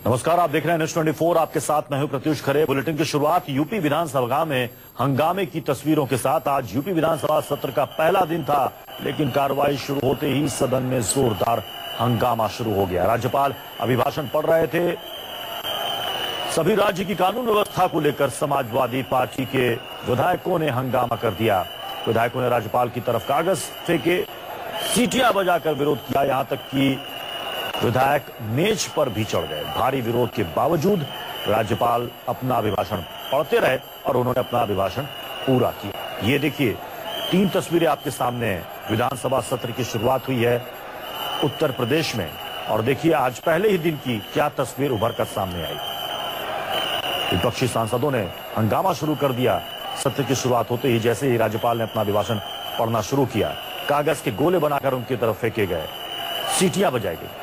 नमस्कार, आप देख रहे हैं न्यूज 24। आपके साथ मैं हूं प्रत्युष खरे। बुलेटिन की शुरुआत यूपी विधानसभा में हंगामे की तस्वीरों के साथ। आज यूपी विधानसभा सत्र का पहला दिन था, लेकिन कार्रवाई शुरू होते ही सदन में जोरदार हंगामा शुरू हो गया। राज्यपाल अभिभाषण पढ़ रहे थे। सभी राज्य की कानून व्यवस्था को लेकर समाजवादी पार्टी के विधायकों ने हंगामा कर दिया। विधायकों ने राज्यपाल की तरफ कागज फेंके, सीटियां बजाकर विरोध किया। यहां तक कि विधायक मेज पर भी चढ़ गए। भारी विरोध के बावजूद राज्यपाल अपना अभिभाषण पढ़ते रहे और उन्होंने अपना अभिभाषण पूरा किया। ये देखिए, 3 तस्वीरें आपके सामने हैं। विधानसभा सत्र की शुरुआत हुई है उत्तर प्रदेश में, और देखिए आज पहले ही दिन की क्या तस्वीर उभर कर सामने आई। विपक्षी सांसदों ने हंगामा शुरू कर दिया। सत्र की शुरुआत होते ही जैसे ही राज्यपाल ने अपना अभिभाषण पढ़ना शुरू किया, कागज के गोले बनाकर उनकी तरफ फेंके गए, सीटियां बजाई गई।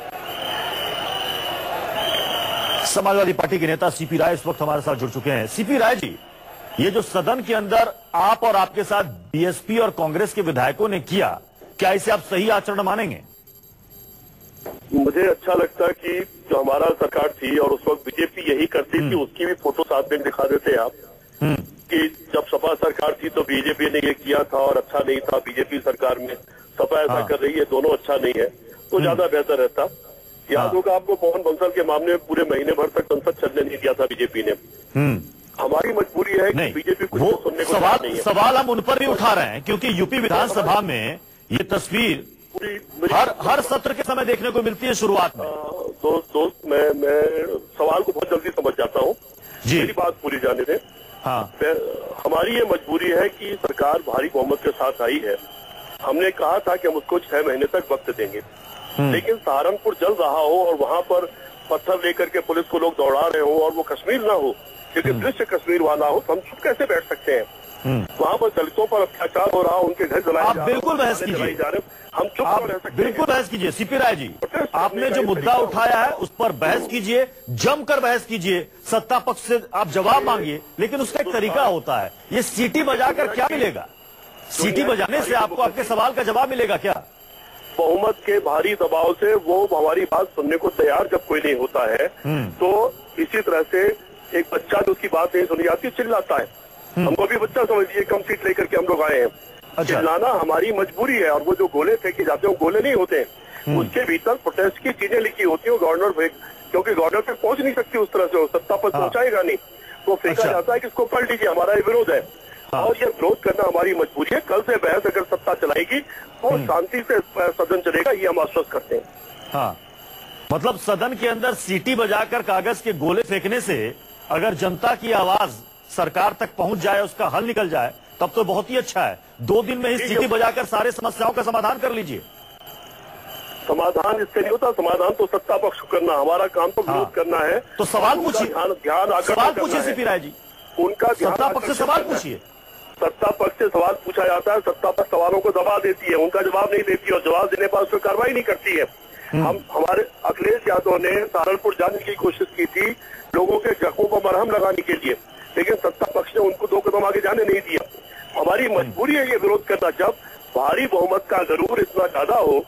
समाजवादी पार्टी के नेता सीपी राय इस वक्त हमारे साथ जुड़ चुके हैं। सीपी राय जी, ये जो सदन के अंदर आप और आपके साथ बीएसपी और कांग्रेस के विधायकों ने किया, क्या इसे आप सही आचरण मानेंगे? मुझे अच्छा लगता कि जो हमारा सरकार थी और उस वक्त बीजेपी यही करती थी, उसकी भी फोटो साथ में दिखा देते आप कि जब सपा सरकार थी तो बीजेपी ने ये किया था और अच्छा नहीं था। बीजेपी सरकार में सपा ऐसा कर रही है, दोनों अच्छा नहीं है, तो ज्यादा बेहतर रहता। याद होगा आपको, पवन बंसल के मामले में पूरे महीने भर तक संसद चलने नहीं दिया था बीजेपी ने। हमारी मजबूरी है कि बीजेपी कुछ सुनने को नहीं है। सवाल हम उन पर भी उठा रहे हैं क्योंकि यूपी विधानसभा में ये तस्वीर हर सत्र के समय देखने को मिलती है शुरुआत में। दोस्त मैं सवाल को बहुत जल्दी समझ जाता हूँ, मेरी बात पूरी जाने दें। हाँ, हमारी ये मजबूरी है कि सरकार भारी बहुमत के साथ आई है। हमने कहा था कि हम उसको 6 महीने तक वक्त देंगे, लेकिन सहारनपुर जल रहा हो और वहां पर पत्थर लेकर के पुलिस को लोग दौड़ा रहे हो और वो कश्मीर ना हो, क्योंकि दृश्य कश्मीर वाला हो, तो हम चुप कैसे बैठ सकते हैं? वहां पर दलितों पर अत्याचार हो रहा, उनके घर जलाए जा रहे, बिल्कुल बहस कीजिए, हम चुप रह सकते हैं? बिल्कुल बहस कीजिए सीपी राय जी, आपने जो मुद्दा उठाया है उस पर बहस कीजिए, जमकर बहस कीजिए, सत्ता पक्ष से आप जवाब मांगिए, लेकिन उसका एक तरीका होता है। ये सीटी बजाकर क्या मिलेगा? सीटी बजाने से आपको आपके सवाल का जवाब मिलेगा क्या? बहुमत के भारी दबाव से वो हमारी बात सुनने को तैयार जब कोई नहीं होता है, तो इसी तरह से एक बच्चा जो उसकी बात नहीं सुनी जाती चिल्लाता है। हमको भी बच्चा समझिए, कम सीट लेकर के हम लोग आए हैं। अच्छा। चिल्लाना हमारी मजबूरी है। और वो जो गोले फेंके जाते हैं वो गोले नहीं होते, उसके भीतर प्रोटेस्ट की चीजें लिखी होती है। गवर्नर क्योंकि गवर्नर तक पहुंच नहीं सकती उस तरह से, सत्ता पर पहुंचाएगा नहीं, तो फेंका जाता है कि इसको पढ़ लीजिए, हमारा ये विरोध है। और ये विरोध करना हमारी मजबूरी है। कल से बहस अगर सत्ता चलाएगी तो शांति से सदन चलेगा, ये हम आश्वस्त करते हैं। हाँ, मतलब सदन के अंदर सीटी बजाकर कागज के गोले फेंकने से अगर जनता की आवाज सरकार तक पहुंच जाए, उसका हल निकल जाए, तब तो बहुत ही अच्छा है। 2 दिन में ही सीटी बजाकर सारे समस्याओं का समाधान कर लीजिए। समाधान इससे नहीं होता, समाधान तो सत्ता पक्ष को करना, हमारा काम तो विरोध करना है। तो सवाल पूछिए, सवाल पूछिए सीपी राय जी, उनका सत्ता पक्ष से सवाल पूछिए। सत्ता पक्ष से सवाल पूछा जाता है, सत्ता पक्ष सवालों को दबा देती है, उनका जवाब नहीं देती, और जवाब देने पर उस पर कार्रवाई नहीं करती है। हमारे अखिलेश यादव ने सहारनपुर जाने की कोशिश की थी लोगों के जख्मों पर मरहम लगाने के लिए, लेकिन सत्ता पक्ष ने उनको 2 कदम आगे जाने नहीं दिया। हमारी मजबूरी है ये विरोध करना। जब भारी बहुमत का जरूर इतना ज्यादा हो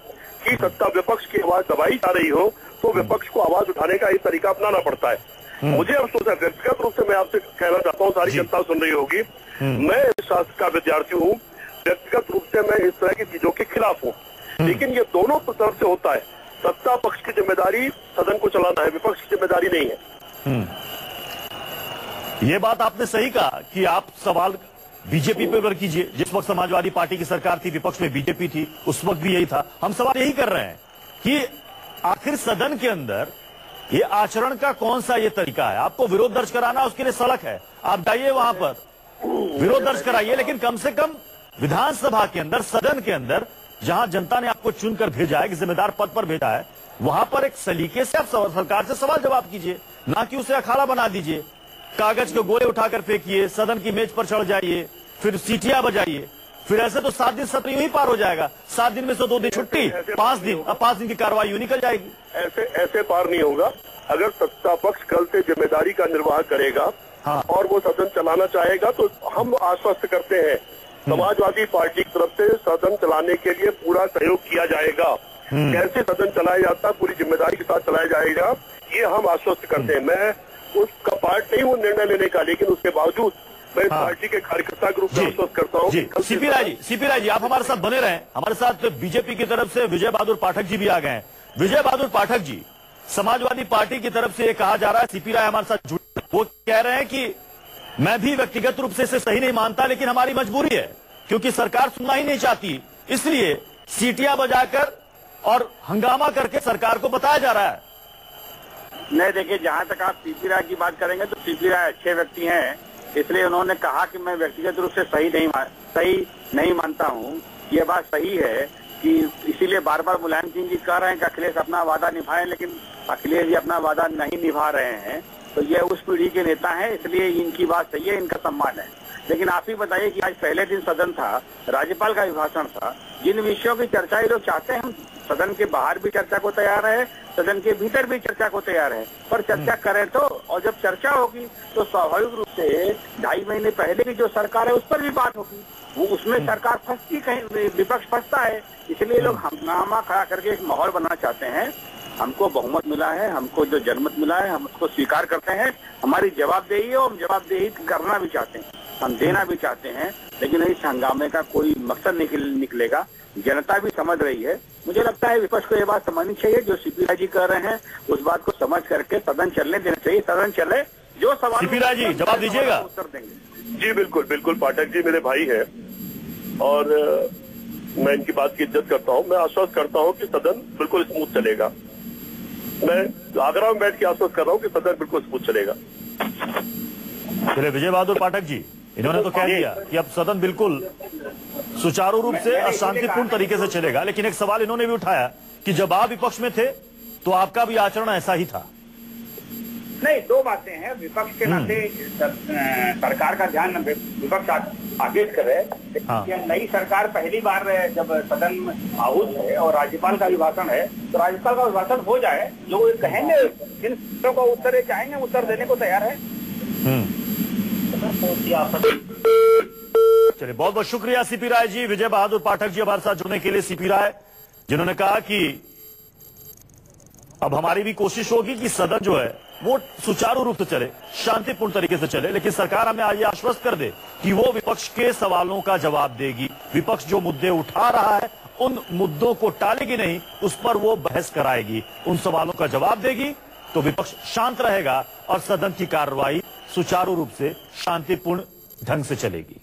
कि सत्ता विपक्ष की आवाज दबाई जा रही हो, तो विपक्ष को आवाज उठाने का ये तरीका अपनाना पड़ता है। मुझे अफसोस है, व्यक्तिगत रूप से मैं आपसे कहना चाहता हूँ, सारी जनता सुन रही होगी, मैं शास्त्र का विद्यार्थी हूँ, व्यक्तिगत रूप से मैं इस तरह की चीजों के खिलाफ हूँ, लेकिन ये दोनों तरफ से होता है। सत्ता पक्ष की जिम्मेदारी सदन को चलाना है, विपक्ष की जिम्मेदारी नहीं है। ये बात आपने सही कहा कि आप सवाल बीजेपी पर कीजिए। जिस वक्त समाजवादी पार्टी की सरकार थी, विपक्ष में बीजेपी थी, उस वक्त भी यही था। हम सवाल यही कर रहे हैं कि आखिर सदन के अंदर ये आचरण का कौन सा ये तरीका है? आपको विरोध दर्ज कराना, उसके लिए सड़क है, आप जाइए वहां पर विरोध दर्ज कराइए, लेकिन कम से कम विधानसभा के अंदर, सदन के अंदर, जहां जनता ने आपको चुनकर भेजा है, जिम्मेदार पद पर भेजा है, वहां पर एक सलीके से आप सरकार से सवाल जवाब कीजिए, ना कि उसे अखाड़ा बना दीजिए। कागज के गोले उठाकर फेंकिए, सदन की मेज पर चढ़ जाइए, फिर सीटियां बजाइए, फिर ऐसे तो 7 दिन सत्र यूं ही पार हो जाएगा। 7 दिन में से 2 दिन छुट्टी, 5 दिन, अब 5 दिन की कार्रवाई यूं निकल जाएगी। ऐसे पार नहीं होगा। अगर सत्ता पक्ष कल से जिम्मेदारी का निर्वाह करेगा और वो सदन चलाना चाहेगा, तो हम आश्वस्त करते हैं समाजवादी पार्टी की तरफ से सदन चलाने के लिए पूरा सहयोग किया जाएगा। कैसे सदन चलाया जाता है पूरी जिम्मेदारी के साथ चलाया जाएगा, ये हम आश्वस्त करते हैं। मैं उसका पार्ट नहीं हूँ निर्णय लेने का, लेकिन उसके बावजूद मैं पार्टी के कार्यकर्ता के रूप में आश्वस्त करता हूँ। सीपी राय जी, आप हमारे साथ बने रहें। हमारे साथ बीजेपी की तरफ से विजय बहादुर पाठक जी भी आ गए हैं। विजय बहादुर पाठक जी, समाजवादी पार्टी की तरफ से ये कहा जा रहा है, सीपी राय हमारे साथ जुड़े, वो कह रहे हैं कि मैं भी व्यक्तिगत रूप से इसे सही नहीं मानता, लेकिन हमारी मजबूरी है क्योंकि सरकार सुनना ही नहीं चाहती, इसलिए सीटियां बजाकर और हंगामा करके सरकार को बताया जा रहा है। नहीं, देखिए, जहां तक आप सीपी राय की बात करेंगे तो सीपी राय अच्छे व्यक्ति हैं, इसलिए उन्होंने कहा कि मैं व्यक्तिगत रूप से सही नहीं मानता हूं। ये बात सही है कि इसीलिए बार बार मुलायम सिंह जी कह रहे हैं कि अखिलेश अपना वादा निभाएं, लेकिन अखिलेश जी अपना वादा नहीं निभा रहे हैं। तो ये उस पीढ़ी के नेता हैं, इसलिए इनकी बात सही है, इनका सम्मान है। लेकिन आप ही बताइए कि आज पहले दिन सदन था, राज्यपाल का अभिभाषण था, जिन विषयों की चर्चा ये लोग चाहते हैं, हम सदन के बाहर भी चर्चा को तैयार है, सदन के भीतर भी चर्चा को तैयार है, पर चर्चा करें तो, और जब चर्चा होगी तो स्वाभाविक रूप से 2.5 महीने पहले की जो सरकार है उस पर भी बात होगी। वो उसमें सरकार फंसती, कहीं विपक्ष फंसता है, इसलिए लोग हंगामा खड़ा करके एक माहौल बनाना चाहते हैं। हमको बहुमत मिला है, हमको जो जनमत मिला है हम उसको स्वीकार करते हैं, हमारी जवाबदेही है और हम जवाबदेही करना भी चाहते हैं, हम देना भी चाहते हैं, लेकिन इस हंगामे का कोई मकसद निकलेगा। जनता भी समझ रही है। मुझे लगता है विपक्ष को ये बात समझनी चाहिए, जो सीपी राय जी कर रहे हैं उस बात को समझ करके सदन चलने देना चाहिए। सदन चले, जो सवाल सीपी राय जी जवाब दीजिएगा। उत्तर देंगे। जी बिल्कुल बिल्कुल, पाठक जी मेरे भाई है और मैं इनकी बात की इज्जत करता हूँ। मैं आश्वस्त करता हूँ कि सदन बिल्कुल स्मूथ चलेगा। मैं आगरा में बैठ के आश्वस्त कर रहा हूँ कि सदन बिल्कुल स्मूथ चलेगा। चलिए, विजय बहादुर पाठक जी, इन्होंने तो कह दिया कि अब सदन बिल्कुल सुचारू रूप से और शांतिपूर्ण तरीके से चलेगा, लेकिन एक सवाल इन्होंने भी उठाया कि जब आप विपक्ष में थे तो आपका भी आचरण ऐसा ही था। नहीं, दो बातें हैं। विपक्ष के नाते सरकार का ध्यान विपक्ष आगे करे। हाँ। नई सरकार पहली बार जब सदन में आहूत है और राज्यपाल का अभिभाषण है, तो राज्यपाल का अभिभाषण हो जाए, जो कहेंगे जिन प्रश्नों का उत्तर चाहेंगे उत्तर देने को तैयार है। चलिए, बहुत बहुत शुक्रिया सीपी राय जी, विजय बहादुर पाठक जी हमारे साथ जुड़ने के लिए। सीपी राय जिन्होंने कहा कि अब हमारी भी कोशिश होगी कि सदन जो है वो सुचारू रूप से चले, शांतिपूर्ण तरीके से चले, लेकिन सरकार हमें आज आश्वस्त कर दे कि वो विपक्ष के सवालों का जवाब देगी। विपक्ष जो मुद्दे उठा रहा है उन मुद्दों को टालेगी नहीं, उस पर वो बहस कराएगी, उन सवालों का जवाब देगी, तो विपक्ष शांत रहेगा और सदन की कार्रवाई सुचारू रूप से शांतिपूर्ण ढंग से चलेगी।